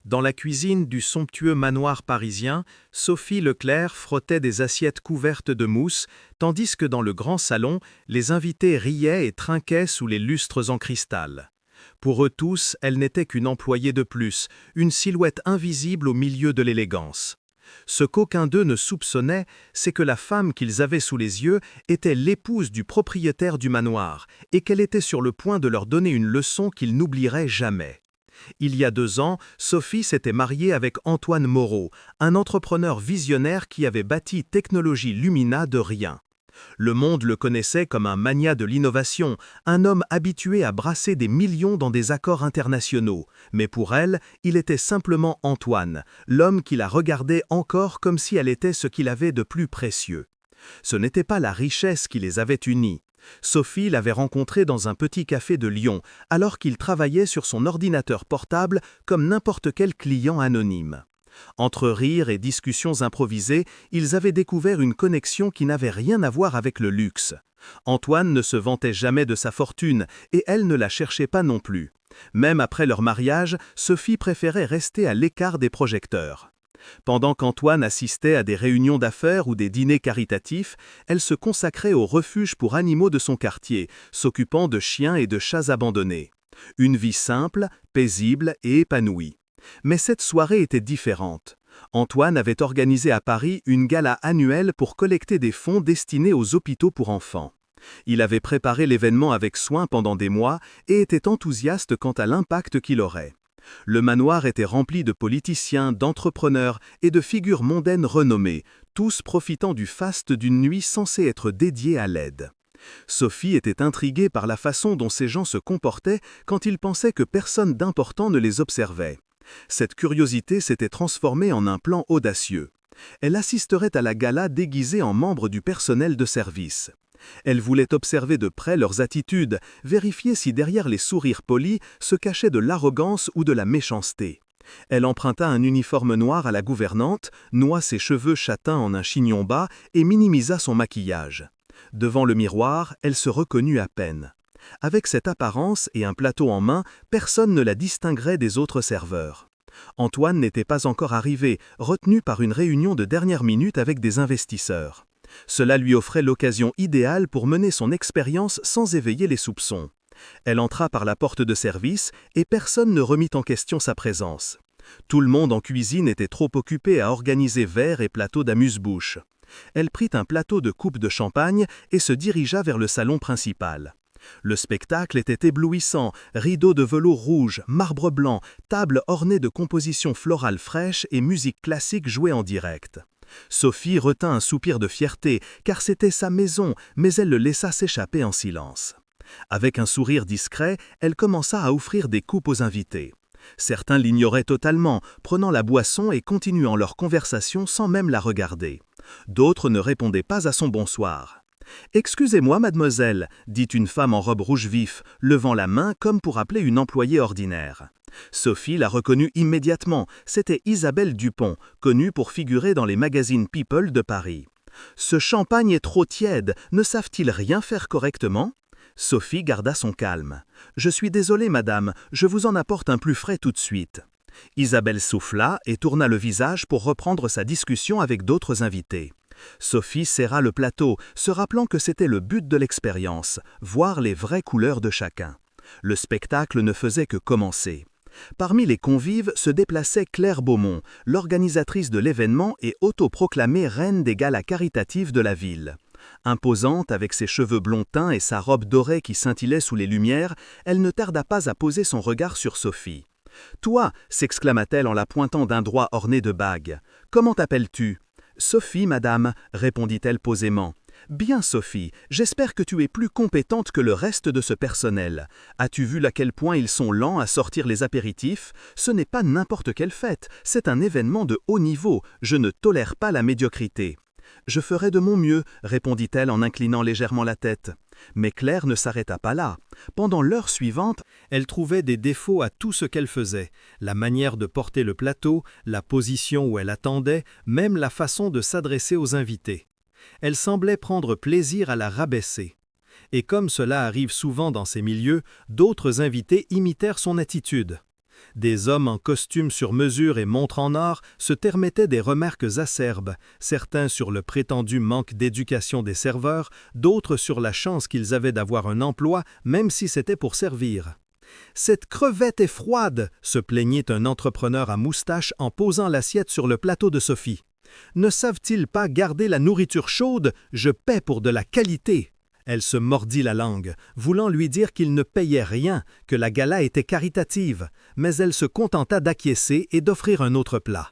Dans la cuisine du somptueux manoir parisien, Sophie Leclerc frottait des assiettes couvertes de mousse, tandis que dans le grand salon, les invités riaient et trinquaient sous les lustres en cristal. Pour eux tous, elle n'était qu'une employée de plus, une silhouette invisible au milieu de l'élégance. Ce qu'aucun d'eux ne soupçonnait, c'est que la femme qu'ils avaient sous les yeux était l'épouse du propriétaire du manoir, et qu'elle était sur le point de leur donner une leçon qu'ils n'oublieraient jamais. Il y a 2 ans, Sophie s'était mariée avec Antoine Moreau, un entrepreneur visionnaire qui avait bâti Technologie Lumina de rien. Le monde le connaissait comme un magnat de l'innovation, un homme habitué à brasser des millions dans des accords internationaux. Mais pour elle, il était simplement Antoine, l'homme qui la regardait encore comme si elle était ce qu'il avait de plus précieux. Ce n'était pas la richesse qui les avait unis. Sophie l'avait rencontré dans un petit café de Lyon, alors qu'il travaillait sur son ordinateur portable comme n'importe quel client anonyme. Entre rires et discussions improvisées, ils avaient découvert une connexion qui n'avait rien à voir avec le luxe. Antoine ne se vantait jamais de sa fortune, et elle ne la cherchait pas non plus. Même après leur mariage, Sophie préférait rester à l'écart des projecteurs. Pendant qu'Antoine assistait à des réunions d'affaires ou des dîners caritatifs, elle se consacrait au refuge pour animaux de son quartier, s'occupant de chiens et de chats abandonnés. Une vie simple, paisible et épanouie. Mais cette soirée était différente. Antoine avait organisé à Paris une gala annuelle pour collecter des fonds destinés aux hôpitaux pour enfants. Il avait préparé l'événement avec soin pendant des mois et était enthousiaste quant à l'impact qu'il aurait. Le manoir était rempli de politiciens, d'entrepreneurs et de figures mondaines renommées, tous profitant du faste d'une nuit censée être dédiée à l'aide. Sophie était intriguée par la façon dont ces gens se comportaient quand ils pensaient que personne d'important ne les observait. Cette curiosité s'était transformée en un plan audacieux. Elle assisterait à la gala déguisée en membre du personnel de service. Elle voulait observer de près leurs attitudes, vérifier si derrière les sourires polis se cachait de l'arrogance ou de la méchanceté. Elle emprunta un uniforme noir à la gouvernante, noua ses cheveux châtains en un chignon bas et minimisa son maquillage. Devant le miroir, elle se reconnut à peine. Avec cette apparence et un plateau en main, personne ne la distinguerait des autres serveurs. Antoine n'était pas encore arrivé, retenu par une réunion de dernière minute avec des investisseurs. Cela lui offrait l'occasion idéale pour mener son expérience sans éveiller les soupçons. Elle entra par la porte de service et personne ne remit en question sa présence. Tout le monde en cuisine était trop occupé à organiser verres et plateaux d'amuse-bouche. Elle prit un plateau de coupes de champagne et se dirigea vers le salon principal. Le spectacle était éblouissant, rideaux de velours rouge, marbre blanc, tables ornées de compositions florales fraîches et musique classique jouée en direct. Sophie retint un soupir de fierté, car c'était sa maison, mais elle le laissa s'échapper en silence. Avec un sourire discret, elle commença à offrir des coupes aux invités. Certains l'ignoraient totalement, prenant la boisson et continuant leur conversation sans même la regarder. D'autres ne répondaient pas à son bonsoir. « Excusez-moi, mademoiselle », dit une femme en robe rouge vif, levant la main comme pour appeler une employée ordinaire. Sophie la reconnut immédiatement, c'était Isabelle Dupont, connue pour figurer dans les magazines People de Paris. « Ce champagne est trop tiède, ne savent-ils rien faire correctement ?» Sophie garda son calme. « Je suis désolée, madame, je vous en apporte un plus frais tout de suite. » Isabelle souffla et tourna le visage pour reprendre sa discussion avec d'autres invités. Sophie serra le plateau, se rappelant que c'était le but de l'expérience, voir les vraies couleurs de chacun. Le spectacle ne faisait que commencer. Parmi les convives se déplaçait Claire Beaumont, l'organisatrice de l'événement et autoproclamée reine des galas caritatives de la ville. Imposante avec ses cheveux blonds teints et sa robe dorée qui scintillait sous les lumières, elle ne tarda pas à poser son regard sur Sophie. « Toi » s'exclama-t-elle en la pointant d'un doigt orné de bagues. « Comment t'appelles-tu » ? « Sophie, madame, » répondit-elle posément. « Bien, Sophie, j'espère que tu es plus compétente que le reste de ce personnel. As-tu vu à quel point ils sont lents à sortir les apéritifs ? Ce n'est pas n'importe quelle fête, c'est un événement de haut niveau, je ne tolère pas la médiocrité. » « Je ferai de mon mieux, » répondit-elle en inclinant légèrement la tête. Mais Claire ne s'arrêta pas là. Pendant l'heure suivante, elle trouvait des défauts à tout ce qu'elle faisait. La manière de porter le plateau, la position où elle attendait, même la façon de s'adresser aux invités. Elle semblait prendre plaisir à la rabaisser. Et comme cela arrive souvent dans ces milieux, d'autres invités imitèrent son attitude. Des hommes en costume sur mesure et montre en or se permettaient des remarques acerbes, certains sur le prétendu manque d'éducation des serveurs, d'autres sur la chance qu'ils avaient d'avoir un emploi, même si c'était pour servir. « Cette crevette est froide !» se plaignait un entrepreneur à moustache en posant l'assiette sur le plateau de Sophie. « Ne savent-ils pas garder la nourriture chaude? Je paie pour de la qualité !» Elle se mordit la langue, voulant lui dire qu'il ne payait rien, que la gala était caritative, mais elle se contenta d'acquiescer et d'offrir un autre plat.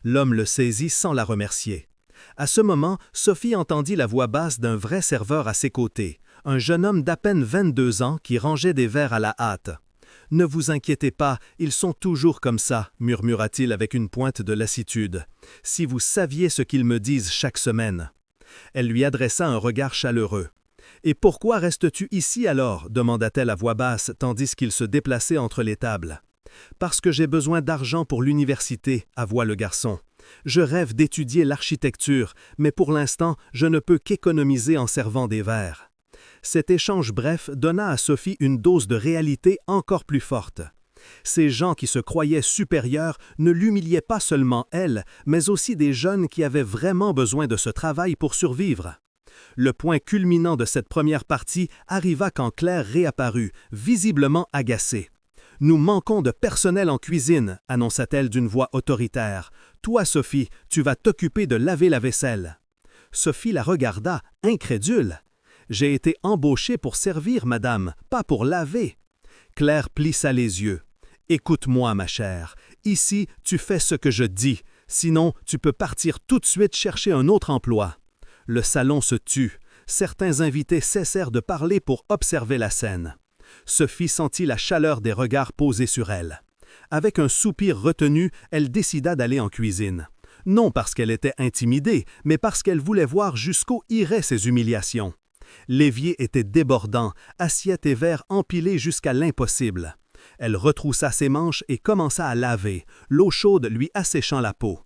L'homme le saisit sans la remercier. À ce moment, Sophie entendit la voix basse d'un vrai serveur à ses côtés, un jeune homme d'à peine 22 ans qui rangeait des verres à la hâte. « Ne vous inquiétez pas, ils sont toujours comme ça, » murmura-t-il avec une pointe de lassitude. « Si vous saviez ce qu'ils me disent chaque semaine. » Elle lui adressa un regard chaleureux. « Et pourquoi restes-tu ici alors » demanda-t-elle à voix basse tandis qu'il se déplaçait entre les tables. « Parce que j'ai besoin d'argent pour l'université » avoua le garçon. « Je rêve d'étudier l'architecture, mais pour l'instant, je ne peux qu'économiser en servant des verres. » Cet échange bref donna à Sophie une dose de réalité encore plus forte. Ces gens qui se croyaient supérieurs ne l'humiliaient pas seulement elle, mais aussi des jeunes qui avaient vraiment besoin de ce travail pour survivre. Le point culminant de cette première partie arriva quand Claire réapparut, visiblement agacée. « Nous manquons de personnel en cuisine » annonça-t-elle d'une voix autoritaire. « Toi, Sophie, tu vas t'occuper de laver la vaisselle. » Sophie la regarda, incrédule. « J'ai été embauchée pour servir, madame, pas pour laver. » Claire plissa les yeux. « Écoute-moi, ma chère. Ici, tu fais ce que je dis. Sinon, tu peux partir tout de suite chercher un autre emploi. » Le salon se tut. Certains invités cessèrent de parler pour observer la scène. Sophie sentit la chaleur des regards posés sur elle. Avec un soupir retenu, elle décida d'aller en cuisine. Non parce qu'elle était intimidée, mais parce qu'elle voulait voir jusqu'où iraient ces humiliations. L'évier était débordant, assiettes et verres empilés jusqu'à l'impossible. Elle retroussa ses manches et commença à laver, l'eau chaude lui asséchant la peau.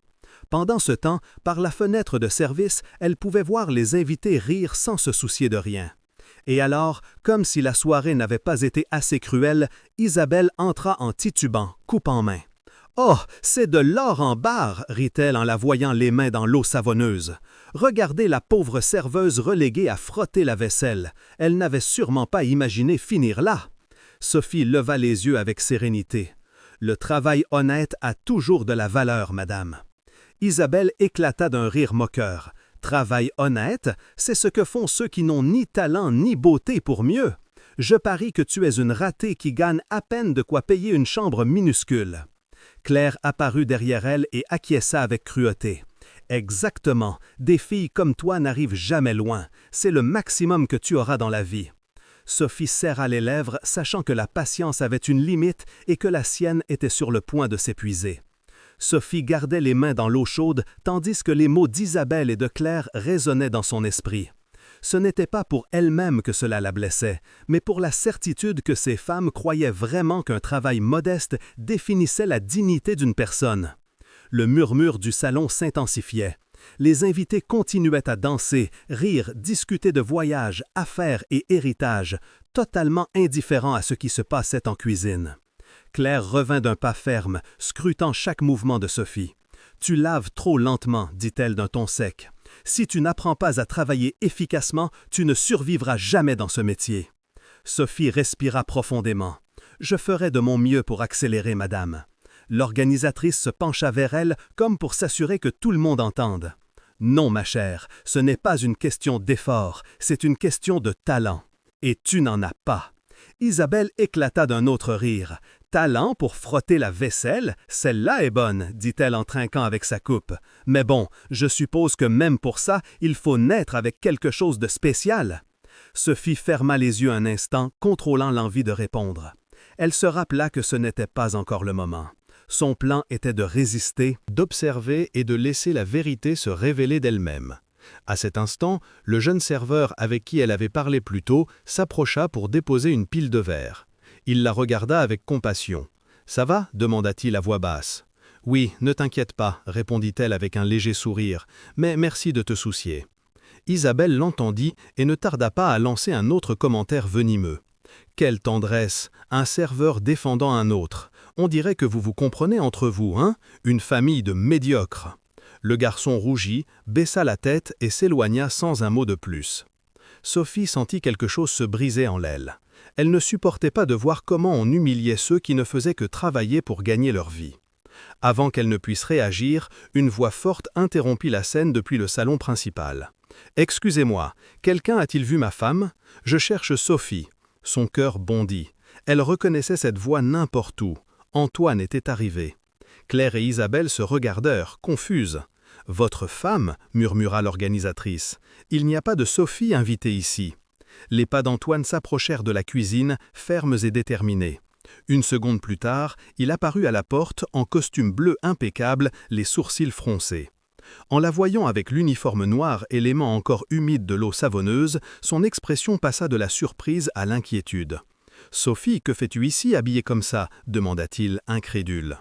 Pendant ce temps, par la fenêtre de service, elle pouvait voir les invités rire sans se soucier de rien. Et alors, comme si la soirée n'avait pas été assez cruelle, Isabelle entra en titubant, coupe en main. « Oh, c'est de l'or en barre » rit-elle en la voyant les mains dans l'eau savonneuse. Regardez la pauvre serveuse reléguée à frotter la vaisselle. Elle n'avait sûrement pas imaginé finir là. Sophie leva les yeux avec sérénité. « Le travail honnête a toujours de la valeur, madame. » Isabelle éclata d'un rire moqueur. « Travail honnête, c'est ce que font ceux qui n'ont ni talent ni beauté pour mieux. Je parie que tu es une ratée qui gagne à peine de quoi payer une chambre minuscule. » Claire apparut derrière elle et acquiesça avec cruauté. « Exactement, des filles comme toi n'arrivent jamais loin. C'est le maximum que tu auras dans la vie. » Sophie serra les lèvres, sachant que la patience avait une limite et que la sienne était sur le point de s'épuiser. Sophie gardait les mains dans l'eau chaude, tandis que les mots d'Isabelle et de Claire résonnaient dans son esprit. Ce n'était pas pour elle-même que cela la blessait, mais pour la certitude que ces femmes croyaient vraiment qu'un travail modeste définissait la dignité d'une personne. Le murmure du salon s'intensifiait. Les invités continuaient à danser, rire, discuter de voyages, affaires et héritages, totalement indifférents à ce qui se passait en cuisine. Claire revint d'un pas ferme, scrutant chaque mouvement de Sophie. « Tu laves trop lentement, dit-elle d'un ton sec. Si tu n'apprends pas à travailler efficacement, tu ne survivras jamais dans ce métier. » Sophie respira profondément. « Je ferai de mon mieux pour accélérer, madame. » L'organisatrice se pencha vers elle comme pour s'assurer que tout le monde entende. « Non, ma chère, ce n'est pas une question d'effort, c'est une question de talent. Et tu n'en as pas. » Isabelle éclata d'un autre rire. « Talent pour frotter la vaisselle? Celle-là est bonne, dit-elle en trinquant avec sa coupe. Mais bon, je suppose que même pour ça, il faut naître avec quelque chose de spécial. » Sophie ferma les yeux un instant, contrôlant l'envie de répondre. Elle se rappela que ce n'était pas encore le moment. Son plan était de résister, d'observer et de laisser la vérité se révéler d'elle-même. À cet instant, le jeune serveur avec qui elle avait parlé plus tôt s'approcha pour déposer une pile de verres. Il la regarda avec compassion. « Ça va » demanda-t-il à voix basse. « Oui, ne t'inquiète pas » répondit-elle avec un léger sourire, « mais merci de te soucier. » Isabelle l'entendit et ne tarda pas à lancer un autre commentaire venimeux. « Quelle tendresse, un serveur défendant un autre. On dirait que vous vous comprenez entre vous, hein? Une famille de médiocres. Le garçon rougit, baissa la tête et s'éloigna sans un mot de plus. Sophie sentit quelque chose se briser en elle. Elle ne supportait pas de voir comment on humiliait ceux qui ne faisaient que travailler pour gagner leur vie. Avant qu'elle ne puisse réagir, une voix forte interrompit la scène depuis le salon principal. « Excusez-moi, quelqu'un a-t-il vu ma femme? Je cherche Sophie. » Son cœur bondit. Elle reconnaissait cette voix n'importe où. Antoine était arrivé. Claire et Isabelle se regardèrent, confuses. « Votre femme » murmura l'organisatrice. « Il n'y a pas de Sophie invitée ici. » Les pas d'Antoine s'approchèrent de la cuisine, fermes et déterminés. Une seconde plus tard, il apparut à la porte en costume bleu impeccable, les sourcils froncés. En la voyant avec l'uniforme noir et les mains encore humides de l'eau savonneuse, son expression passa de la surprise à l'inquiétude. « Sophie, que fais-tu ici, habillée comme ça » demanda-t-il, incrédule.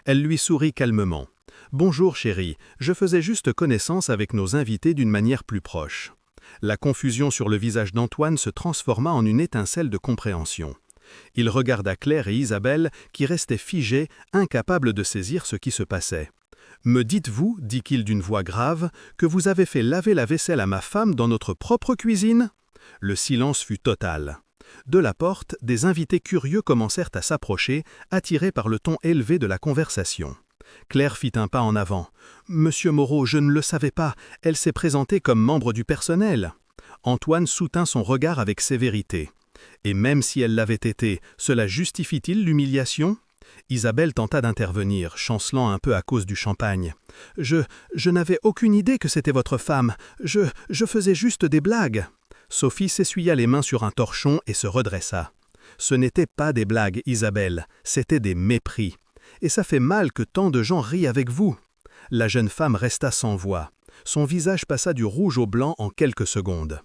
Elle lui sourit calmement. « Bonjour chérie, je faisais juste connaissance avec nos invités d'une manière plus proche. » La confusion sur le visage d'Antoine se transforma en une étincelle de compréhension. Il regarda Claire et Isabelle qui restaient figées, incapables de saisir ce qui se passait. « Me dites-vous, dit-il d'une voix grave, que vous avez fait laver la vaisselle à ma femme dans notre propre cuisine ?» Le silence fut total. De la porte, des invités curieux commencèrent à s'approcher, attirés par le ton élevé de la conversation. Claire fit un pas en avant. « Monsieur Moreau, je ne le savais pas, elle s'est présentée comme membre du personnel. » Antoine soutint son regard avec sévérité. « Et même si elle l'avait été, cela justifie-t-il l'humiliation ?» Isabelle tenta d'intervenir, chancelant un peu à cause du champagne. « Je n'avais aucune idée que c'était votre femme. Je faisais juste des blagues. » Sophie s'essuya les mains sur un torchon et se redressa. « Ce n'était pas des blagues, Isabelle, c'était des mépris. Et ça fait mal que tant de gens rient avec vous. » La jeune femme resta sans voix. Son visage passa du rouge au blanc en quelques secondes.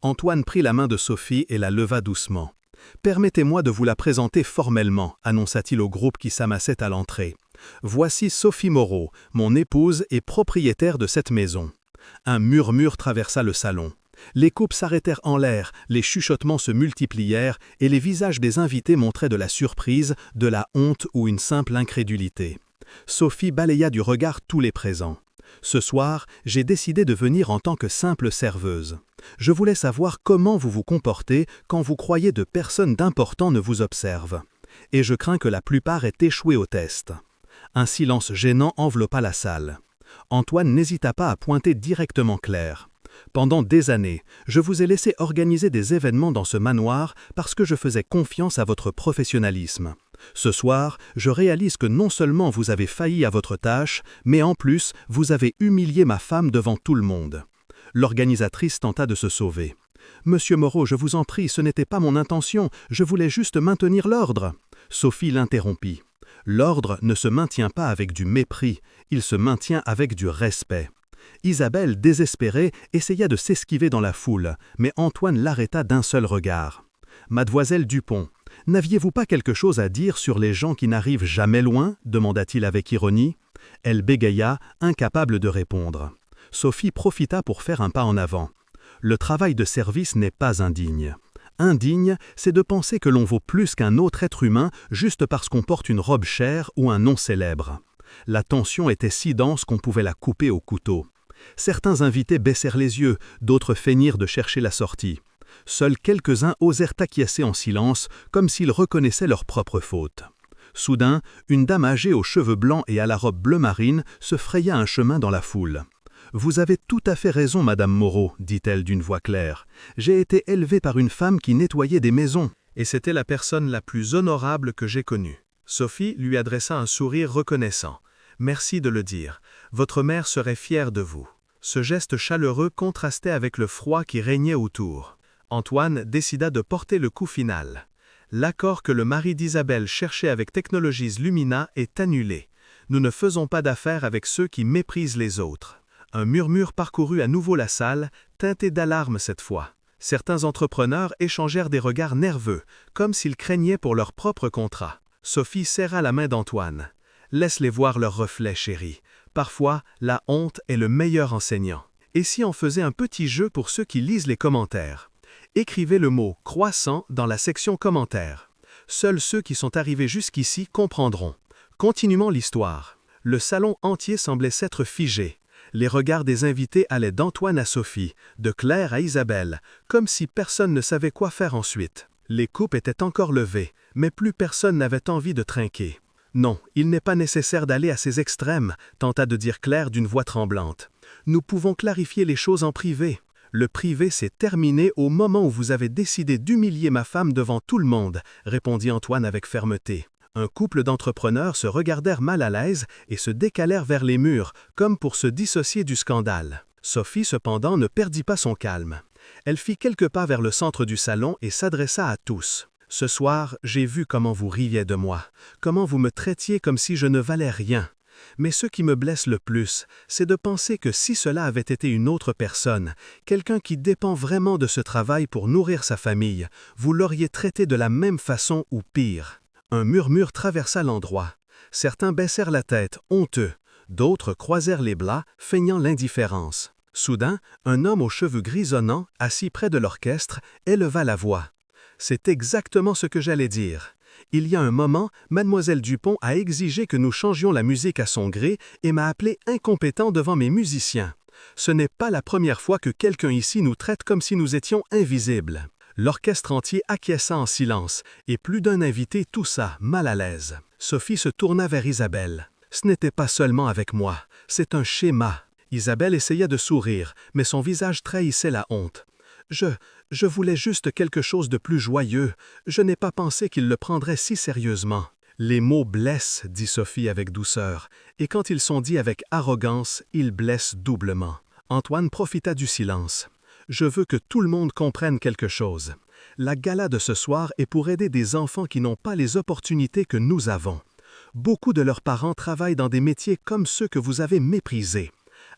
Antoine prit la main de Sophie et la leva doucement. « Permettez-moi de vous la présenter formellement, » annonça-t-il au groupe qui s'amassait à l'entrée. « Voici Sophie Moreau, mon épouse et propriétaire de cette maison. » Un murmure traversa le salon. Les coupes s'arrêtèrent en l'air, les chuchotements se multiplièrent et les visages des invités montraient de la surprise, de la honte ou une simple incrédulité. Sophie balaya du regard tous les présents. « Ce soir, j'ai décidé de venir en tant que simple serveuse. Je voulais savoir comment vous vous comportez quand vous croyez de personnes d'important ne vous observent. Et je crains que la plupart aient échoué au test. » Un silence gênant enveloppa la salle. Antoine n'hésita pas à pointer directement Claire. « Pendant des années, je vous ai laissé organiser des événements dans ce manoir parce que je faisais confiance à votre professionnalisme. Ce soir, je réalise que non seulement vous avez failli à votre tâche, mais en plus, vous avez humilié ma femme devant tout le monde. » L'organisatrice tenta de se sauver. « Monsieur Moreau, je vous en prie, ce n'était pas mon intention, je voulais juste maintenir l'ordre. » Sophie l'interrompit. « L'ordre ne se maintient pas avec du mépris, il se maintient avec du respect. » Isabelle, désespérée, essaya de s'esquiver dans la foule, mais Antoine l'arrêta d'un seul regard. « Mademoiselle Dupont, n'aviez-vous pas quelque chose à dire sur les gens qui n'arrivent jamais loin ?» demanda-t-il avec ironie. Elle bégaya, incapable de répondre. Sophie profita pour faire un pas en avant. « Le travail de service n'est pas indigne. Indigne, c'est de penser que l'on vaut plus qu'un autre être humain juste parce qu'on porte une robe chère ou un nom célèbre. » La tension était si dense qu'on pouvait la couper au couteau. Certains invités baissèrent les yeux, d'autres feignirent de chercher la sortie. Seuls quelques-uns osèrent acquiescer en silence, comme s'ils reconnaissaient leur propre faute. Soudain, une dame âgée aux cheveux blancs et à la robe bleu marine se fraya un chemin dans la foule. « Vous avez tout à fait raison, Madame Moreau, dit-elle d'une voix claire. J'ai été élevée par une femme qui nettoyait des maisons, et c'était la personne la plus honorable que j'ai connue. » Sophie lui adressa un sourire reconnaissant. « Merci de le dire. Votre mère serait fière de vous. » Ce geste chaleureux contrastait avec le froid qui régnait autour. Antoine décida de porter le coup final. L'accord que le mari d'Isabelle cherchait avec Technologies Lumina est annulé. Nous ne faisons pas d'affaires avec ceux qui méprisent les autres. Un murmure parcourut à nouveau la salle, teinté d'alarme cette fois. Certains entrepreneurs échangèrent des regards nerveux, comme s'ils craignaient pour leur propre contrat. Sophie serra la main d'Antoine. « Laisse-les voir leurs reflets, chérie. Parfois, la honte est le meilleur enseignant. Et si on faisait un petit jeu pour ceux qui lisent les commentaires? Écrivez le mot « croissant » dans la section commentaires. Seuls ceux qui sont arrivés jusqu'ici comprendront. Continuons l'histoire. Le salon entier semblait s'être figé. Les regards des invités allaient d'Antoine à Sophie, de Claire à Isabelle, comme si personne ne savait quoi faire ensuite. Les coupes étaient encore levées, mais plus personne n'avait envie de trinquer. Non, il n'est pas nécessaire d'aller à ces extrêmes, tenta de dire Claire d'une voix tremblante. Nous pouvons clarifier les choses en privé. Le privé s'est terminé au moment où vous avez décidé d'humilier ma femme devant tout le monde, répondit Antoine avec fermeté. Un couple d'entrepreneurs se regardèrent mal à l'aise et se décalèrent vers les murs, comme pour se dissocier du scandale. Sophie, cependant, ne perdit pas son calme. Elle fit quelques pas vers le centre du salon et s'adressa à tous. « Ce soir, j'ai vu comment vous riviez de moi, comment vous me traitiez comme si je ne valais rien. Mais ce qui me blesse le plus, c'est de penser que si cela avait été une autre personne, quelqu'un qui dépend vraiment de ce travail pour nourrir sa famille, vous l'auriez traité de la même façon ou pire. » Un murmure traversa l'endroit. Certains baissèrent la tête, honteux. D'autres croisèrent les bras, feignant l'indifférence. Soudain, un homme aux cheveux grisonnants, assis près de l'orchestre, éleva la voix. « C'est exactement ce que j'allais dire. Il y a un moment, Mademoiselle Dupont a exigé que nous changions la musique à son gré et m'a appelé incompétent devant mes musiciens. Ce n'est pas la première fois que quelqu'un ici nous traite comme si nous étions invisibles. » L'orchestre entier acquiesça en silence, et plus d'un invité toussa, mal à l'aise. Sophie se tourna vers Isabelle. « Ce n'était pas seulement avec moi, c'est un schéma. » Isabelle essaya de sourire, mais son visage trahissait la honte. « Je voulais juste quelque chose de plus joyeux. Je n'ai pas pensé qu'il le prendrait si sérieusement. » Les mots blessent, dit Sophie avec douceur, et quand ils sont dits avec arrogance, ils blessent doublement. Antoine profita du silence. Je veux que tout le monde comprenne quelque chose. La gala de ce soir est pour aider des enfants qui n'ont pas les opportunités que nous avons. Beaucoup de leurs parents travaillent dans des métiers comme ceux que vous avez méprisés.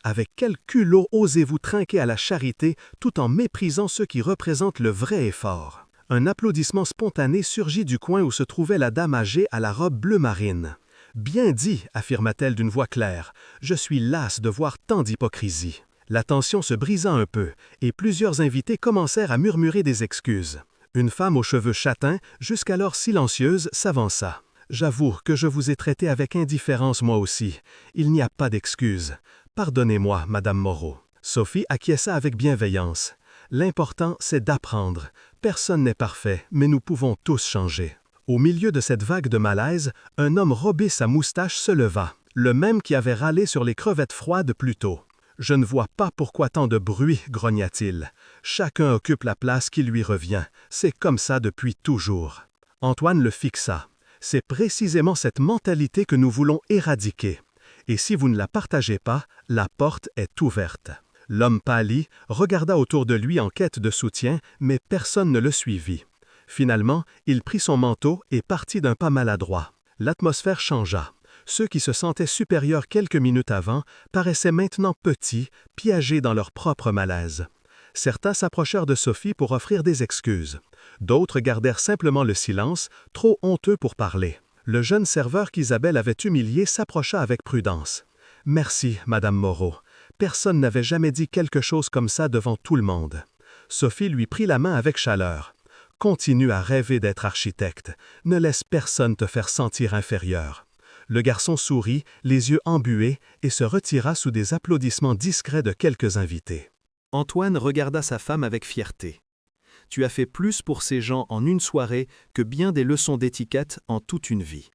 Avec quel culot osez-vous trinquer à la charité tout en méprisant ceux qui représentent le vrai effort? Un applaudissement spontané surgit du coin où se trouvait la dame âgée à la robe bleu marine. « Bien dit, affirma-t-elle d'une voix claire. Je suis lasse de voir tant d'hypocrisie. » La tension se brisa un peu, et plusieurs invités commencèrent à murmurer des excuses. Une femme aux cheveux châtains, jusqu'alors silencieuse, s'avança. « J'avoue que je vous ai traité avec indifférence moi aussi. Il n'y a pas d'excuses. Pardonnez-moi, Madame Moreau. » Sophie acquiesça avec bienveillance. « L'important, c'est d'apprendre. Personne n'est parfait, mais nous pouvons tous changer. » Au milieu de cette vague de malaise, un homme robé sa moustache se leva, le même qui avait râlé sur les crevettes froides plus tôt. « Je ne vois pas pourquoi tant de bruit, grogna-t-il. Chacun occupe la place qui lui revient. C'est comme ça depuis toujours. » Antoine le fixa. « C'est précisément cette mentalité que nous voulons éradiquer. Et si vous ne la partagez pas, la porte est ouverte. » L'homme pâlit, regarda autour de lui en quête de soutien, mais personne ne le suivit. Finalement, il prit son manteau et partit d'un pas maladroit. L'atmosphère changea. Ceux qui se sentaient supérieurs quelques minutes avant paraissaient maintenant petits, piégés dans leur propre malaise. Certains s'approchèrent de Sophie pour offrir des excuses. D'autres gardèrent simplement le silence, trop honteux pour parler. Le jeune serveur qu'Isabelle avait humilié s'approcha avec prudence. « Merci, Madame Moreau. Personne n'avait jamais dit quelque chose comme ça devant tout le monde. » Sophie lui prit la main avec chaleur. « Continue à rêver d'être architecte. Ne laisse personne te faire sentir inférieur. » Le garçon sourit, les yeux embués, et se retira sous des applaudissements discrets de quelques invités. Antoine regarda sa femme avec fierté. « Tu as fait plus pour ces gens en une soirée que bien des leçons d'étiquette en toute une vie. »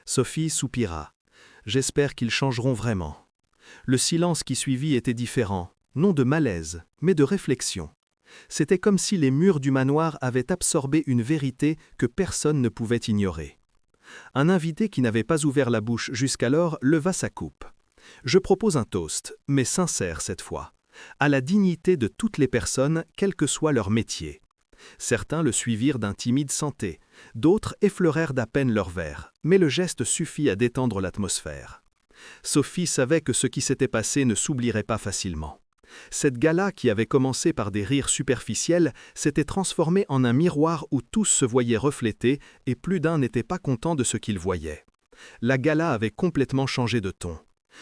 Sophie soupira. « J'espère qu'ils changeront vraiment. » Le silence qui suivit était différent, non de malaise, mais de réflexion. C'était comme si les murs du manoir avaient absorbé une vérité que personne ne pouvait ignorer. Un invité qui n'avait pas ouvert la bouche jusqu'alors leva sa coupe. « Je propose un toast, mais sincère cette fois, à la dignité de toutes les personnes, quel que soit leur métier. » Certains le suivirent d'un timide santé, d'autres effleurèrent d'à peine leur verre, mais le geste suffit à détendre l'atmosphère. Sophie savait que ce qui s'était passé ne s'oublierait pas facilement. Cette gala qui avait commencé par des rires superficiels s'était transformée en un miroir où tous se voyaient reflétés et plus d'un n'était pas content de ce qu'il voyait. La gala avait complètement changé de ton.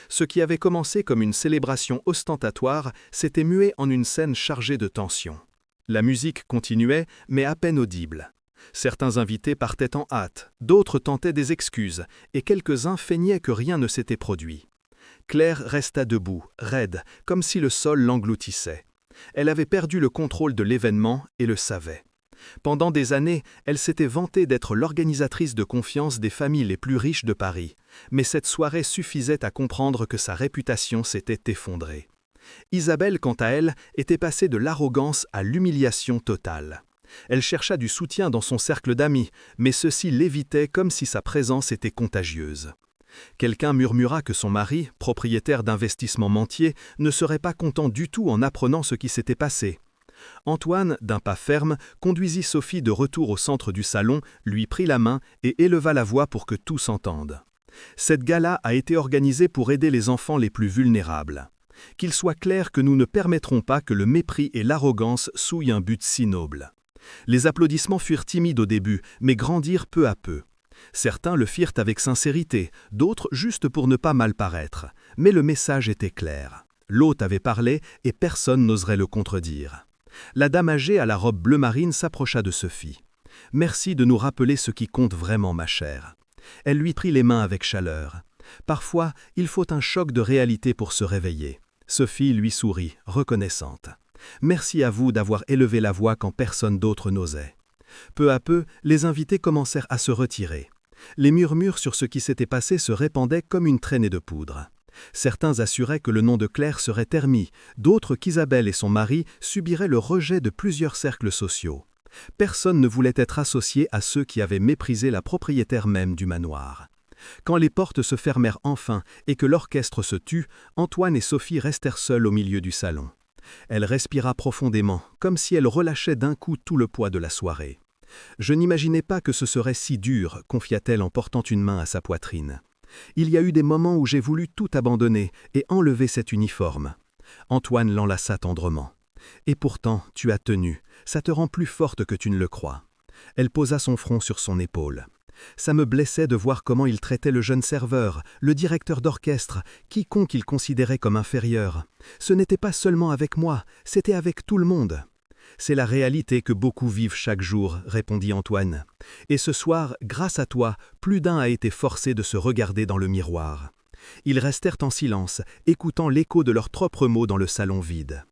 Ce qui avait commencé comme une célébration ostentatoire s'était mué en une scène chargée de tension. La musique continuait, mais à peine audible. Certains invités partaient en hâte, d'autres tentaient des excuses, et quelques-uns feignaient que rien ne s'était produit. Claire resta debout, raide, comme si le sol l'engloutissait. Elle avait perdu le contrôle de l'événement et le savait. Pendant des années, elle s'était vantée d'être l'organisatrice de confiance des familles les plus riches de Paris, mais cette soirée suffisait à comprendre que sa réputation s'était effondrée. Isabelle, quant à elle, était passée de l'arrogance à l'humiliation totale. Elle chercha du soutien dans son cercle d'amis, mais ceux-ci l'évitaient comme si sa présence était contagieuse. Quelqu'un murmura que son mari, propriétaire d'investissements mentiers, ne serait pas content du tout en apprenant ce qui s'était passé. Antoine, d'un pas ferme, conduisit Sophie de retour au centre du salon, lui prit la main et éleva la voix pour que tous entendent. Cette gala a été organisée pour aider les enfants les plus vulnérables. Qu'il soit clair que nous ne permettrons pas que le mépris et l'arrogance souillent un but si noble. Les applaudissements furent timides au début, mais grandirent peu à peu. Certains le firent avec sincérité, d'autres juste pour ne pas mal paraître. Mais le message était clair. L'hôte avait parlé et personne n'oserait le contredire. La dame âgée à la robe bleu marine s'approcha de Sophie. « Merci de nous rappeler ce qui compte vraiment, ma chère. » Elle lui prit les mains avec chaleur. Parfois, il faut un choc de réalité pour se réveiller. Sophie lui sourit, reconnaissante. « Merci à vous d'avoir élevé la voix quand personne d'autre n'osait. » Peu à peu, les invités commencèrent à se retirer. Les murmures sur ce qui s'était passé se répandaient comme une traînée de poudre. Certains assuraient que le nom de Claire serait terni, d'autres qu'Isabelle et son mari subiraient le rejet de plusieurs cercles sociaux. Personne ne voulait être associé à ceux qui avaient méprisé la propriétaire même du manoir. Quand les portes se fermèrent enfin et que l'orchestre se tut, Antoine et Sophie restèrent seuls au milieu du salon. Elle respira profondément, comme si elle relâchait d'un coup tout le poids de la soirée. « Je n'imaginais pas que ce serait si dur », confia-t-elle en portant une main à sa poitrine. « Il y a eu des moments où j'ai voulu tout abandonner et enlever cet uniforme. » Antoine l'enlaça tendrement. « Et pourtant, tu as tenu. Ça te rend plus forte que tu ne le crois. » Elle posa son front sur son épaule. « Ça me blessait de voir comment il traitait le jeune serveur, le directeur d'orchestre, quiconque il considérait comme inférieur. Ce n'était pas seulement avec moi, c'était avec tout le monde. » « C'est la réalité que beaucoup vivent chaque jour, » répondit Antoine. « Et ce soir, grâce à toi, plus d'un a été forcé de se regarder dans le miroir. » Ils restèrent en silence, écoutant l'écho de leurs propres mots dans le salon vide.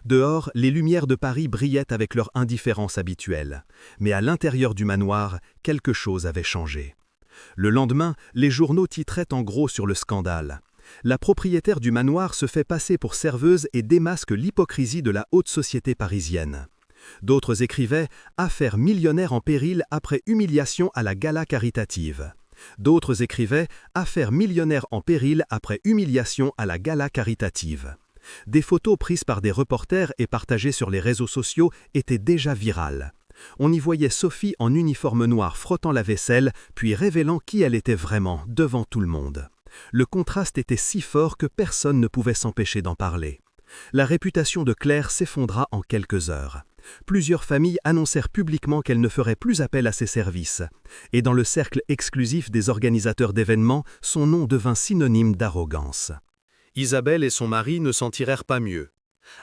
Dehors, les lumières de Paris brillaient avec leur indifférence habituelle. Mais à l'intérieur du manoir, quelque chose avait changé. Le lendemain, les journaux titraient en gros sur le scandale. La propriétaire du manoir se fait passer pour serveuse et démasque l'hypocrisie de la haute société parisienne. D'autres écrivaient « Affaire millionnaire en péril après humiliation à la gala caritative ». D'autres écrivaient « Affaire millionnaire en péril après humiliation à la gala caritative ». Des photos prises par des reporters et partagées sur les réseaux sociaux étaient déjà virales. On y voyait Sophie en uniforme noir frottant la vaisselle, puis révélant qui elle était vraiment devant tout le monde. Le contraste était si fort que personne ne pouvait s'empêcher d'en parler. La réputation de Claire s'effondra en quelques heures. Plusieurs familles annoncèrent publiquement qu'elles ne feraient plus appel à ses services. Et dans le cercle exclusif des organisateurs d'événements, son nom devint synonyme d'arrogance. Isabelle et son mari ne s'en tirèrent pas mieux.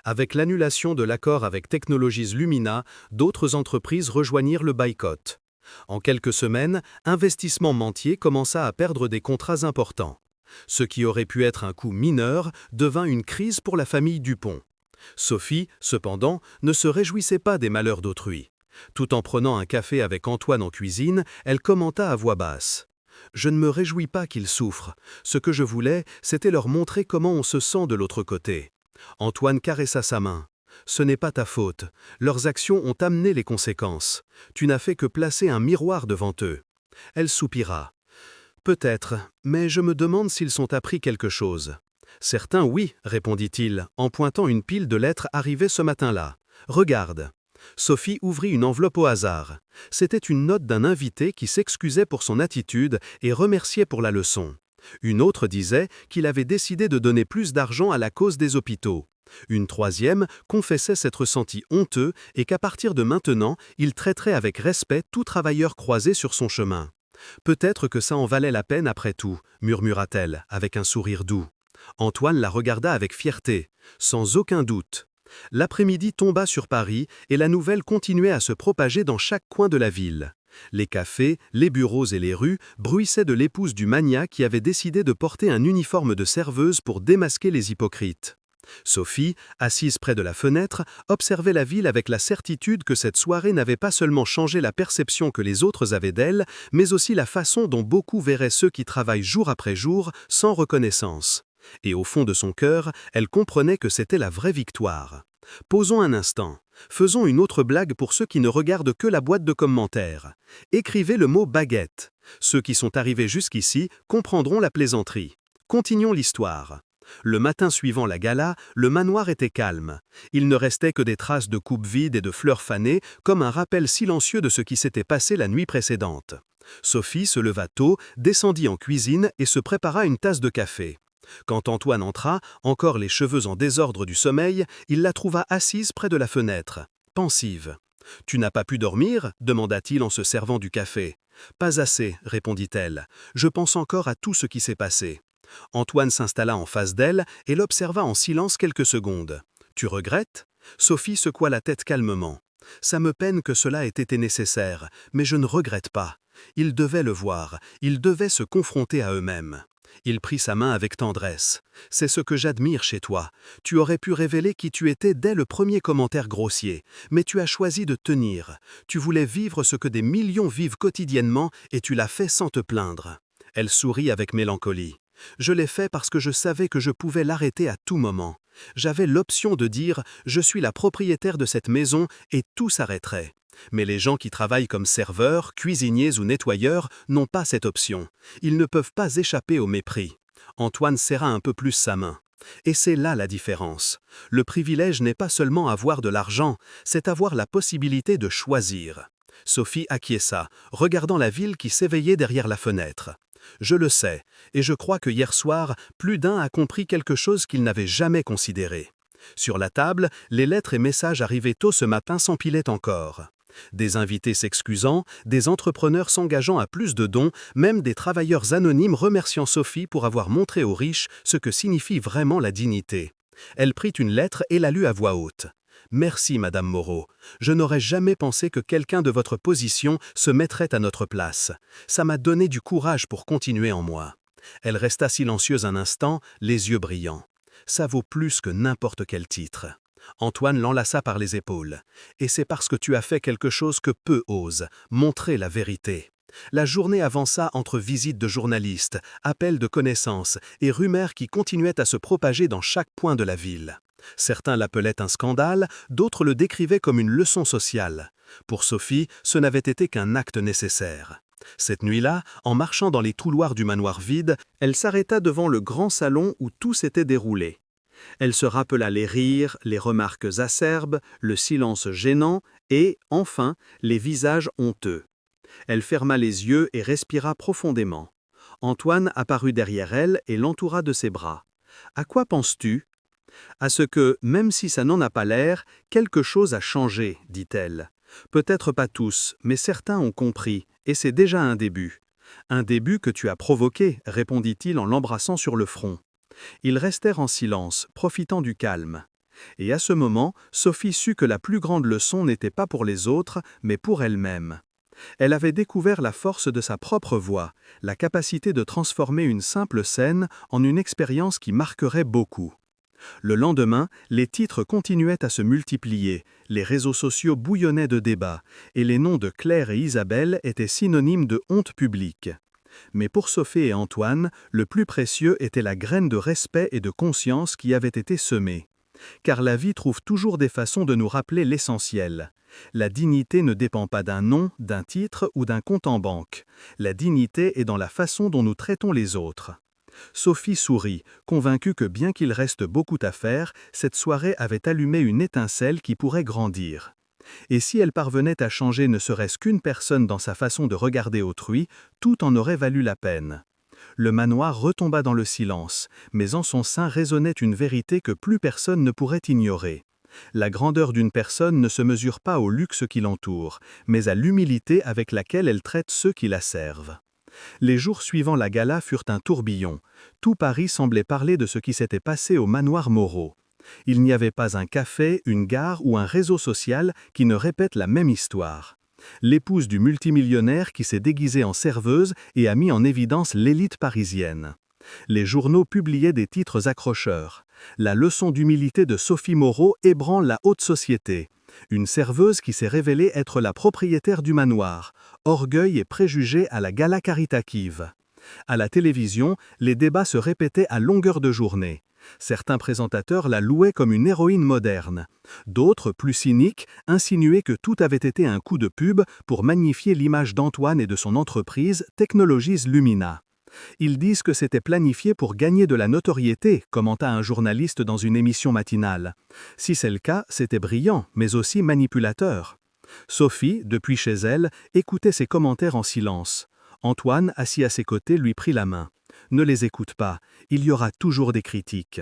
Avec l'annulation de l'accord avec Technologies Lumina, d'autres entreprises rejoignirent le boycott. En quelques semaines, Investissement Mentier commença à perdre des contrats importants. Ce qui aurait pu être un coup mineur devint une crise pour la famille Dupont. Sophie, cependant, ne se réjouissait pas des malheurs d'autrui. Tout en prenant un café avec Antoine en cuisine, elle commenta à voix basse. « Je ne me réjouis pas qu'ils souffrent. Ce que je voulais, c'était leur montrer comment on se sent de l'autre côté. » Antoine caressa sa main. « Ce n'est pas ta faute. Leurs actions ont amené les conséquences. Tu n'as fait que placer un miroir devant eux. » Elle soupira. « Peut-être, mais je me demande s'ils sont appris quelque chose. »« Certains, oui, » répondit-il, en pointant une pile de lettres arrivées ce matin-là. « Regarde. » Sophie ouvrit une enveloppe au hasard. C'était une note d'un invité qui s'excusait pour son attitude et remerciait pour la leçon. Une autre disait qu'il avait décidé de donner plus d'argent à la cause des hôpitaux. Une troisième confessait s'être senti honteux et qu'à partir de maintenant, il traiterait avec respect tout travailleur croisé sur son chemin. « Peut-être que ça en valait la peine après tout, » murmura-t-elle, avec un sourire doux. Antoine la regarda avec fierté. Sans aucun doute. L'après-midi tomba sur Paris et la nouvelle continuait à se propager dans chaque coin de la ville. Les cafés, les bureaux et les rues bruissaient de l'épouse du magnat qui avait décidé de porter un uniforme de serveuse pour démasquer les hypocrites. Sophie, assise près de la fenêtre, observait la ville avec la certitude que cette soirée n'avait pas seulement changé la perception que les autres avaient d'elle, mais aussi la façon dont beaucoup verraient ceux qui travaillent jour après jour sans reconnaissance. Et au fond de son cœur, elle comprenait que c'était la vraie victoire. Posons un instant. Faisons une autre blague pour ceux qui ne regardent que la boîte de commentaires. Écrivez le mot baguette. Ceux qui sont arrivés jusqu'ici comprendront la plaisanterie. Continuons l'histoire. Le matin suivant la gala, le manoir était calme. Il ne restait que des traces de coupes vides et de fleurs fanées, comme un rappel silencieux de ce qui s'était passé la nuit précédente. Sophie se leva tôt, descendit en cuisine et se prépara une tasse de café. Quand Antoine entra, encore les cheveux en désordre du sommeil, il la trouva assise près de la fenêtre, pensive. « Tu n'as pas pu dormir ?» demanda-t-il en se servant du café. « Pas assez », répondit-elle. « Je pense encore à tout ce qui s'est passé. » Antoine s'installa en face d'elle et l'observa en silence quelques secondes. « Tu regrettes ?» Sophie secoua la tête calmement. « Ça me peine que cela ait été nécessaire, mais je ne regrette pas. Ils devaient le voir, ils devaient se confronter à eux-mêmes. » Il prit sa main avec tendresse. « C'est ce que j'admire chez toi. Tu aurais pu révéler qui tu étais dès le premier commentaire grossier, mais tu as choisi de tenir. Tu voulais vivre ce que des millions vivent quotidiennement et tu l'as fait sans te plaindre. » Elle sourit avec mélancolie. « Je l'ai fait parce que je savais que je pouvais l'arrêter à tout moment. J'avais l'option de dire « je suis la propriétaire de cette maison » et tout s'arrêterait. Mais les gens qui travaillent comme serveurs, cuisiniers ou nettoyeurs n'ont pas cette option. Ils ne peuvent pas échapper au mépris. Antoine serra un peu plus sa main. Et c'est là la différence. Le privilège n'est pas seulement avoir de l'argent, c'est avoir la possibilité de choisir. Sophie acquiesça, regardant la ville qui s'éveillait derrière la fenêtre. Je le sais, et je crois que hier soir, plus d'un a compris quelque chose qu'il n'avait jamais considéré. Sur la table, les lettres et messages arrivés tôt ce matin s'empilaient encore. Des invités s'excusant, des entrepreneurs s'engageant à plus de dons, même des travailleurs anonymes remerciant Sophie pour avoir montré aux riches ce que signifie vraiment la dignité. Elle prit une lettre et la lut à voix haute. « Merci, Madame Moreau. Je n'aurais jamais pensé que quelqu'un de votre position se mettrait à notre place. Ça m'a donné du courage pour continuer en moi. » Elle resta silencieuse un instant, les yeux brillants. « Ça vaut plus que n'importe quel titre. » Antoine l'enlaça par les épaules. « Et c'est parce que tu as fait quelque chose que peu osent, montrer la vérité. » La journée avança entre visites de journalistes, appels de connaissances et rumeurs qui continuaient à se propager dans chaque point de la ville. Certains l'appelaient un scandale, d'autres le décrivaient comme une leçon sociale. Pour Sophie, ce n'avait été qu'un acte nécessaire. Cette nuit-là, en marchant dans les couloirs du manoir vide, elle s'arrêta devant le grand salon où tout s'était déroulé. Elle se rappela les rires, les remarques acerbes, le silence gênant et, enfin, les visages honteux. Elle ferma les yeux et respira profondément. Antoine apparut derrière elle et l'entoura de ses bras. « À quoi penses-tu » ? « À ce que, même si ça n'en a pas l'air, quelque chose a changé, dit-elle. Peut-être pas tous, mais certains ont compris, et c'est déjà un début. Un début que tu as provoqué, répondit-il en l'embrassant sur le front. Ils restèrent en silence, profitant du calme. Et à ce moment, Sophie sut que la plus grande leçon n'était pas pour les autres, mais pour elle-même. Elle avait découvert la force de sa propre voix, la capacité de transformer une simple scène en une expérience qui marquerait beaucoup. Le lendemain, les titres continuaient à se multiplier, les réseaux sociaux bouillonnaient de débats, et les noms de Claire et Isabelle étaient synonymes de honte publique. Mais pour Sophie et Antoine, le plus précieux était la graine de respect et de conscience qui avait été semée. Car la vie trouve toujours des façons de nous rappeler l'essentiel. La dignité ne dépend pas d'un nom, d'un titre ou d'un compte en banque. La dignité est dans la façon dont nous traitons les autres. Sophie sourit, convaincue que bien qu'il reste beaucoup à faire, cette soirée avait allumé une étincelle qui pourrait grandir. Et si elle parvenait à changer ne serait-ce qu'une personne dans sa façon de regarder autrui, tout en aurait valu la peine. Le manoir retomba dans le silence, mais en son sein résonnait une vérité que plus personne ne pourrait ignorer. La grandeur d'une personne ne se mesure pas au luxe qui l'entoure, mais à l'humilité avec laquelle elle traite ceux qui la servent. Les jours suivant la gala furent un tourbillon. Tout Paris semblait parler de ce qui s'était passé au manoir Moreau. Il n'y avait pas un café, une gare ou un réseau social qui ne répète la même histoire. l'épouse du multimillionnaire qui s'est déguisée en serveuse et a mis en évidence l'élite parisienne. Les journaux publiaient des titres accrocheurs. La leçon d'humilité de Sophie Moreau ébranle la haute société. Une serveuse qui s'est révélée être la propriétaire du manoir. Orgueil et préjugés à la gala caritative. À la télévision, les débats se répétaient à longueur de journée. Certains présentateurs la louaient comme une héroïne moderne. D'autres, plus cyniques, insinuaient que tout avait été un coup de pub pour magnifier l'image d'Antoine et de son entreprise Technologies Lumina. Ils disent que c'était planifié pour gagner de la notoriété, commenta un journaliste dans une émission matinale. Si c'est le cas, c'était brillant, mais aussi manipulateur. Sophie, depuis chez elle, écoutait ces commentaires en silence. Antoine, assis à ses côtés, lui prit la main. « Ne les écoute pas, il y aura toujours des critiques. »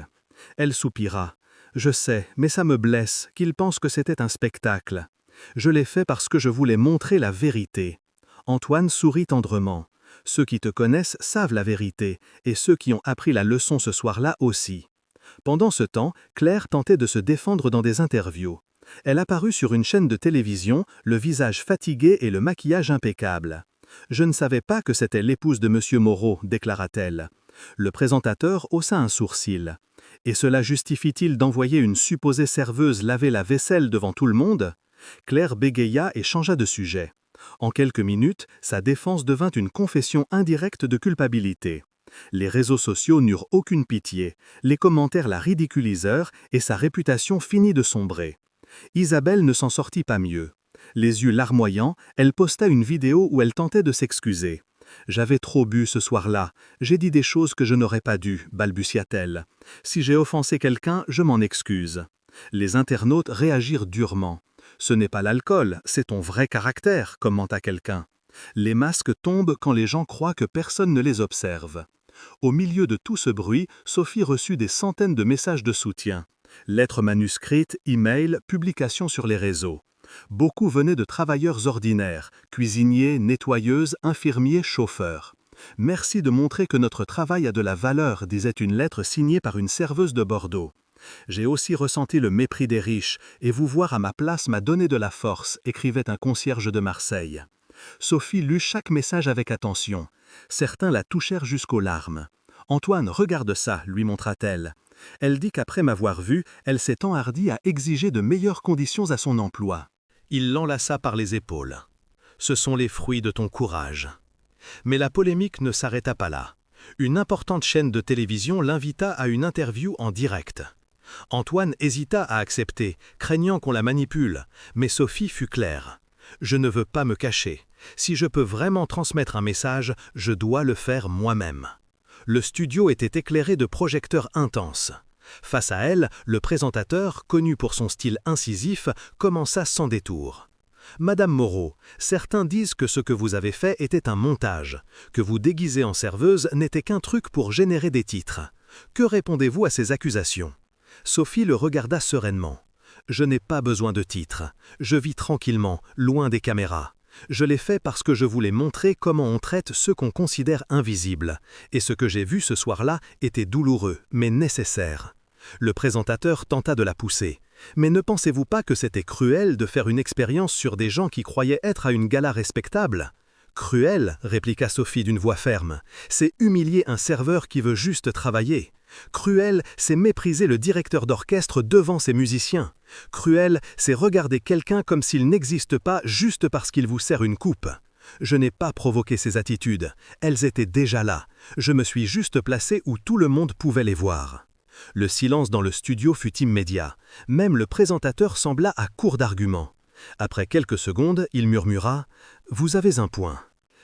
Elle soupira. « Je sais, mais ça me blesse, qu'ils pensent que c'était un spectacle. Je l'ai fait parce que je voulais montrer la vérité. » Antoine sourit tendrement. « Ceux qui te connaissent savent la vérité, et ceux qui ont appris la leçon ce soir-là aussi. » Pendant ce temps, Claire tentait de se défendre dans des interviews. Elle apparut sur une chaîne de télévision, le visage fatigué et le maquillage impeccable. « Je ne savais pas que c'était l'épouse de Monsieur Moreau », déclara-t-elle. Le présentateur haussa un sourcil. « Et cela justifie-t-il d'envoyer une supposée serveuse laver la vaisselle devant tout le monde ?» Claire bégaya et changea de sujet. En quelques minutes, sa défense devint une confession indirecte de culpabilité. Les réseaux sociaux n'eurent aucune pitié, les commentaires la ridiculisèrent et sa réputation finit de sombrer. Isabelle ne s'en sortit pas mieux. Les yeux larmoyants, elle posta une vidéo où elle tentait de s'excuser. « J'avais trop bu ce soir-là, j'ai dit des choses que je n'aurais pas dû, balbutia-t-elle. Si j'ai offensé quelqu'un, je m'en excuse. » Les internautes réagirent durement. « Ce n'est pas l'alcool, c'est ton vrai caractère », commenta quelqu'un. Les masques tombent quand les gens croient que personne ne les observe. Au milieu de tout ce bruit, Sophie reçut des centaines de messages de soutien. Lettres manuscrites, e-mails, publications sur les réseaux. Beaucoup venaient de travailleurs ordinaires, cuisiniers, nettoyeuses, infirmiers, chauffeurs. « Merci de montrer que notre travail a de la valeur », disait une lettre signée par une serveuse de Bordeaux. « J'ai aussi ressenti le mépris des riches, et vous voir à ma place m'a donné de la force », écrivait un concierge de Marseille. Sophie lut chaque message avec attention. Certains la touchèrent jusqu'aux larmes. « Antoine, regarde ça », lui montra-t-elle. Elle dit qu'après m'avoir vue, elle s'est enhardie à exiger de meilleures conditions à son emploi. Il l'enlaça par les épaules. « Ce sont les fruits de ton courage. » Mais la polémique ne s'arrêta pas là. Une importante chaîne de télévision l'invita à une interview en direct. Antoine hésita à accepter, craignant qu'on la manipule, mais Sophie fut claire. « Je ne veux pas me cacher. Si je peux vraiment transmettre un message, je dois le faire moi-même. » Le studio était éclairé de projecteurs intenses. Face à elle, le présentateur, connu pour son style incisif, commença sans détour. « Madame Moreau, certains disent que ce que vous avez fait était un montage, que vous déguiser en serveuse n'était qu'un truc pour générer des titres. Que répondez-vous à ces accusations ?» Sophie le regarda sereinement. « Je n'ai pas besoin de titres. Je vis tranquillement, loin des caméras. Je l'ai fait parce que je voulais montrer comment on traite ceux qu'on considère invisibles. Et ce que j'ai vu ce soir-là était douloureux, mais nécessaire. » Le présentateur tenta de la pousser. « Mais ne pensez-vous pas que c'était cruel de faire une expérience sur des gens qui croyaient être à une gala respectable ?»« Cruel » répliqua Sophie d'une voix ferme. « C'est humilier un serveur qui veut juste travailler. Cruel, c'est mépriser le directeur d'orchestre devant ses musiciens. Cruel, c'est regarder quelqu'un comme s'il n'existe pas juste parce qu'il vous sert une coupe. Je n'ai pas provoqué ces attitudes. Elles étaient déjà là. Je me suis juste placé où tout le monde pouvait les voir. » Le silence dans le studio fut immédiat. Même le présentateur sembla à court d'arguments. Après quelques secondes, il murmura « Vous avez un point. »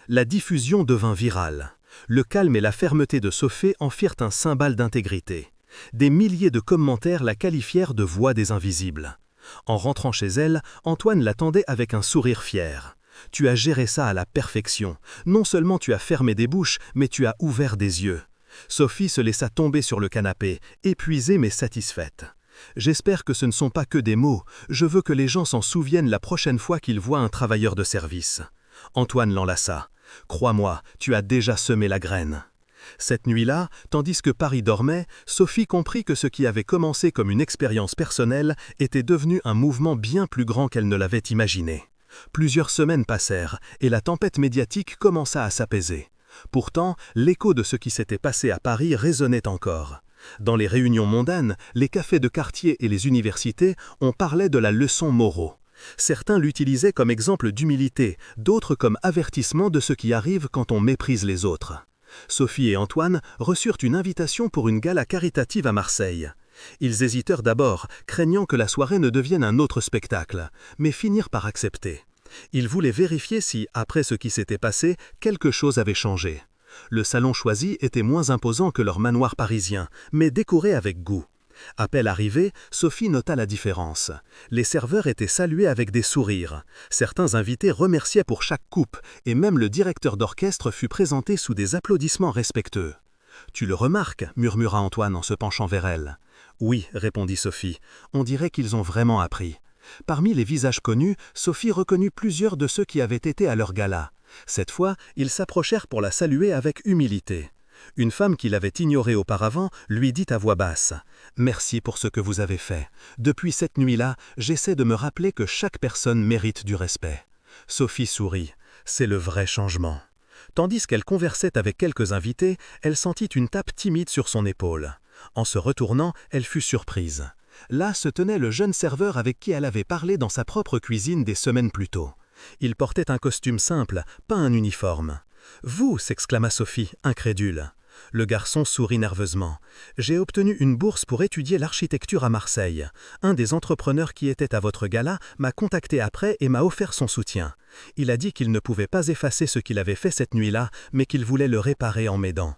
La diffusion devint virale. Le calme et la fermeté de Sophie en firent un cymbale d'intégrité. Des milliers de commentaires la qualifièrent de voix des invisibles. En rentrant chez elle, Antoine l'attendait avec un sourire fier. « Tu as géré ça à la perfection. Non seulement tu as fermé des bouches, mais tu as ouvert des yeux. » Sophie se laissa tomber sur le canapé, épuisée mais satisfaite. « J'espère que ce ne sont pas que des mots. Je veux que les gens s'en souviennent la prochaine fois qu'ils voient un travailleur de service. » Antoine l'enlaça. « Crois-moi, tu as déjà semé la graine. » Cette nuit-là, tandis que Paris dormait, Sophie comprit que ce qui avait commencé comme une expérience personnelle était devenu un mouvement bien plus grand qu'elle ne l'avait imaginé. Plusieurs semaines passèrent et la tempête médiatique commença à s'apaiser. Pourtant, l'écho de ce qui s'était passé à Paris résonnait encore. Dans les réunions mondaines, les cafés de quartier et les universités, on parlait de la leçon Moreau. Certains l'utilisaient comme exemple d'humilité, d'autres comme avertissement de ce qui arrive quand on méprise les autres. Sophie et Antoine reçurent une invitation pour une gala caritative à Marseille. Ils hésitèrent d'abord, craignant que la soirée ne devienne un autre spectacle, mais finirent par accepter. Ils voulaient vérifier si, après ce qui s'était passé, quelque chose avait changé. Le salon choisi était moins imposant que leur manoir parisien, mais décoré avec goût. À peine arrivée, Sophie nota la différence. Les serveurs étaient salués avec des sourires. Certains invités remerciaient pour chaque coupe, et même le directeur d'orchestre fut présenté sous des applaudissements respectueux. « Tu le remarques » murmura Antoine en se penchant vers elle. « Oui » répondit Sophie. « On dirait qu'ils ont vraiment appris. » Parmi les visages connus, Sophie reconnut plusieurs de ceux qui avaient été à leur gala. Cette fois, ils s'approchèrent pour la saluer avec humilité. Une femme qui l'avait ignorée auparavant lui dit à voix basse « Merci pour ce que vous avez fait. Depuis cette nuit-là, j'essaie de me rappeler que chaque personne mérite du respect. » Sophie sourit. C'est le vrai changement. Tandis qu'elle conversait avec quelques invités, elle sentit une tape timide sur son épaule. En se retournant, elle fut surprise. Là se tenait le jeune serveur avec qui elle avait parlé dans sa propre cuisine des semaines plus tôt. Il portait un costume simple, pas un uniforme. « Vous » s'exclama Sophie, incrédule. Le garçon sourit nerveusement. « J'ai obtenu une bourse pour étudier l'architecture à Marseille. Un des entrepreneurs qui était à votre gala m'a contacté après et m'a offert son soutien. Il a dit qu'il ne pouvait pas effacer ce qu'il avait fait cette nuit-là, mais qu'il voulait le réparer en m'aidant. »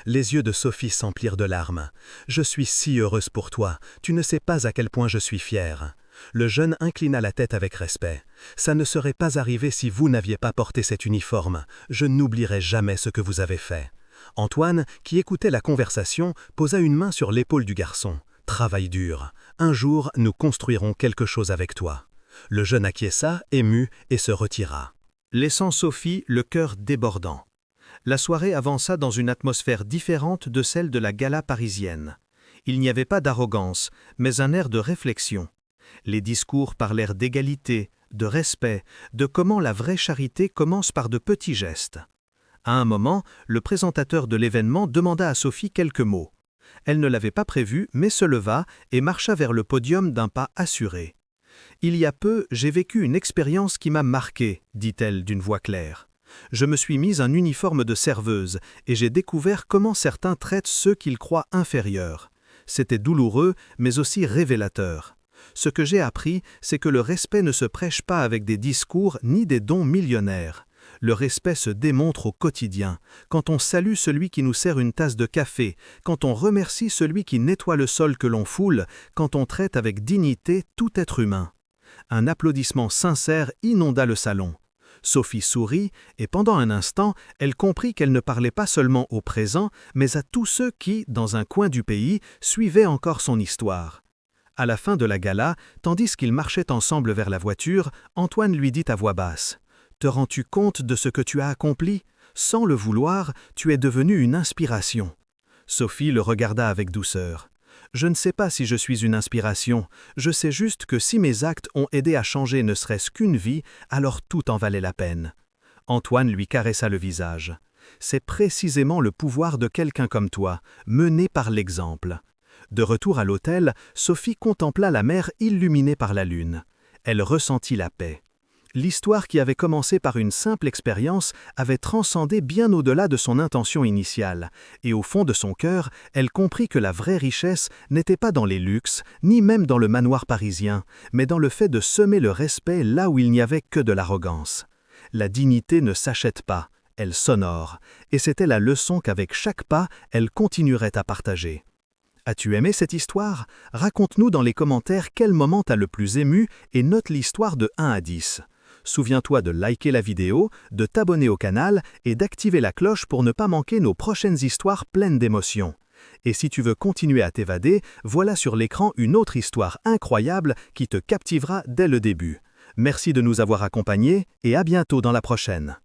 Les yeux de Sophie s'emplirent de larmes. « Je suis si heureuse pour toi, tu ne sais pas à quel point je suis fière. » Le jeune inclina la tête avec respect. « Ça ne serait pas arrivé si vous n'aviez pas porté cet uniforme. Je n'oublierai jamais ce que vous avez fait. » Antoine, qui écoutait la conversation, posa une main sur l'épaule du garçon. « Travaille dur. Un jour, nous construirons quelque chose avec toi. » Le jeune acquiesça, ému, et se retira, laissant Sophie le cœur débordant. La soirée avança dans une atmosphère différente de celle de la gala parisienne. Il n'y avait pas d'arrogance, mais un air de réflexion. Les discours parlèrent d'égalité, de respect, de comment la vraie charité commence par de petits gestes. À un moment, le présentateur de l'événement demanda à Sophie quelques mots. Elle ne l'avait pas prévu, mais se leva et marcha vers le podium d'un pas assuré. « Il y a peu, j'ai vécu une expérience qui m'a marquée, dit-elle d'une voix claire. Je me suis mise un uniforme de serveuse et j'ai découvert comment certains traitent ceux qu'ils croient inférieurs. C'était douloureux, mais aussi révélateur. Ce que j'ai appris, c'est que le respect ne se prêche pas avec des discours ni des dons millionnaires. Le respect se démontre au quotidien, quand on salue celui qui nous sert une tasse de café, quand on remercie celui qui nettoie le sol que l'on foule, quand on traite avec dignité tout être humain. » Un applaudissement sincère inonda le salon. Sophie sourit et pendant un instant, elle comprit qu'elle ne parlait pas seulement au présent, mais à tous ceux qui, dans un coin du pays, suivaient encore son histoire. À la fin de la gala, tandis qu'ils marchaient ensemble vers la voiture, Antoine lui dit à voix basse « Te rends-tu compte de ce que tu as accompli ? Sans le vouloir, tu es devenue une inspiration. » Sophie le regarda avec douceur. « Je ne sais pas si je suis une inspiration, je sais juste que si mes actes ont aidé à changer ne serait-ce qu'une vie, alors tout en valait la peine. » Antoine lui caressa le visage. « C'est précisément le pouvoir de quelqu'un comme toi, mené par l'exemple. » De retour à l'hôtel, Sophie contempla la mer illuminée par la lune. Elle ressentit la paix. L'histoire qui avait commencé par une simple expérience avait transcendé bien au-delà de son intention initiale, et au fond de son cœur, elle comprit que la vraie richesse n'était pas dans les luxes, ni même dans le manoir parisien, mais dans le fait de semer le respect là où il n'y avait que de l'arrogance. La dignité ne s'achète pas, elle s'honore, et c'était la leçon qu'avec chaque pas, elle continuerait à partager. As-tu aimé cette histoire? Raconte-nous dans les commentaires quel moment t'a le plus ému et note l'histoire de 1 à 10. Souviens-toi de liker la vidéo, de t'abonner au canal et d'activer la cloche pour ne pas manquer nos prochaines histoires pleines d'émotions. Et si tu veux continuer à t'évader, voilà sur l'écran une autre histoire incroyable qui te captivera dès le début. Merci de nous avoir accompagnés et à bientôt dans la prochaine.